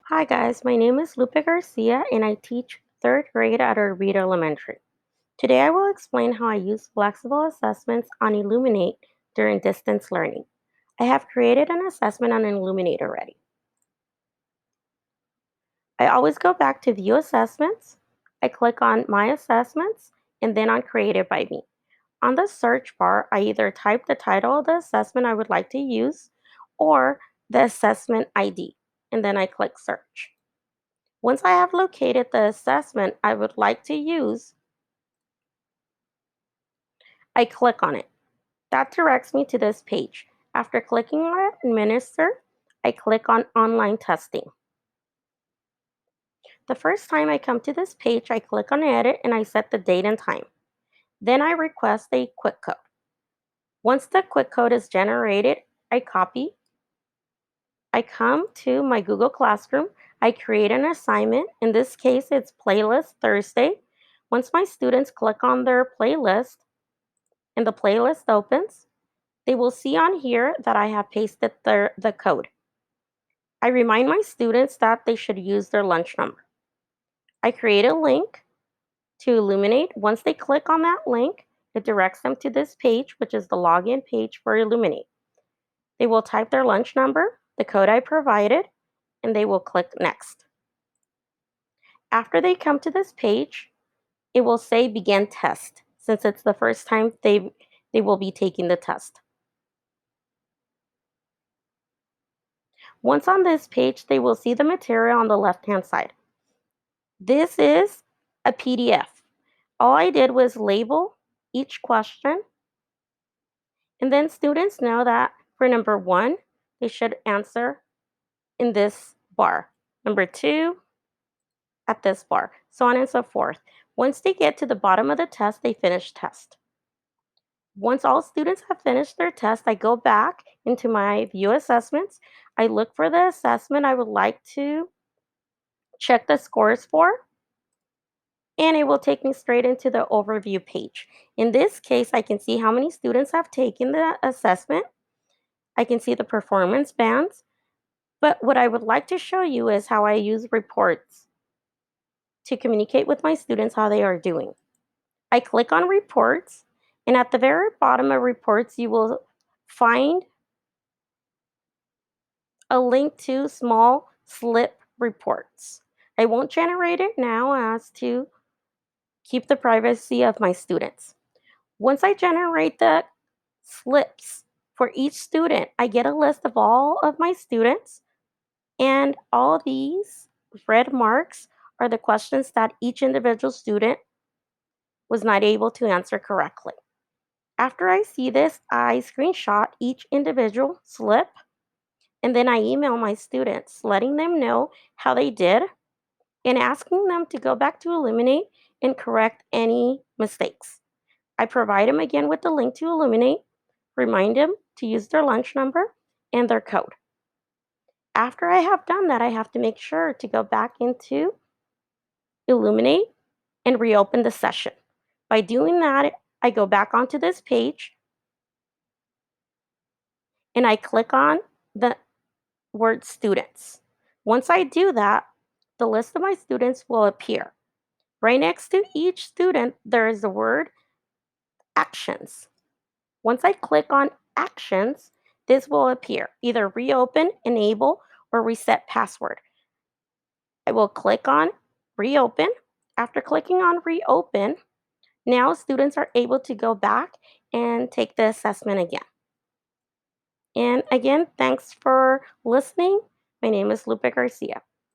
Hi guys, my name is Lupe Garcia and I teach third grade at our Reed Elementary. Today I will explain how I use flexible assessments on Illuminate during distance learning. I have created an assessment on Illuminate already. I always go back to View Assessments. I click on My Assessments and then on Created by Me. On the search bar, I either type the title of the assessment I would like to use or the assessment ID, and then I click Search. Once I have located the assessment I would like to use, I click on it. That directs me to this page. After clicking on Administer, I click on Online Testing. The first time I come to this page, I click on Edit and I set the date and time. Then I request a quick code. Once the quick code is generated, I copy. I come to my Google Classroom. I create an assignment. In this case, it's Playlist Thursday. Once my students click on their playlist, and the playlist opens, they will see on here that I have pasted the code. I remind my students that they should use their lunch number. I create a link to Illuminate. Once they click on that link, it directs them to this page, which is the login page for Illuminate. They will type their lunch number, the code I provided, and they will click Next. After they come to this page, it will say Begin Test, since it's the first time they will be taking the test. Once on this page, they will see the material on the left-hand side. This is a PDF. All I did was label each question, and then students know that for number one, they should answer in this bar. Number two, at this bar, so on and so forth. Once they get to the bottom of the test, they finish test. Once all students have finished their test, I go back into my View Assessments. I look for the assessment I would like to check the scores for, and it will take me straight into the overview page. In this case, I can see how many students have taken the assessment. I can see the performance bands, but what I would like to show you is how I use reports to communicate with my students how they are doing. I click on reports, and at the very bottom of reports, you will find a link to small slip reports. I won't generate it now as to keep the privacy of my students. Once I generate the slips for each student, I get a list of all of my students, and all these red marks are the questions that each individual student was not able to answer correctly. After I see this, I screenshot each individual slip and then I email my students letting them know how they did and asking them to go back to Illuminate and correct any mistakes. I provide them again with the link to Illuminate, remind them to use their lunch number and their code. After I have done that, I have to make sure to go back into Illuminate and reopen the session. By doing that, I go back onto this page and I click on the word students. Once I do that, the list of my students will appear. Right next to each student, there is the word actions. Once I click on actions, this will appear either reopen, enable, or reset password. I will click on reopen. After clicking on reopen, now students are able to go back and take the assessment again. And again, thanks for listening. My name is Lupe Garcia.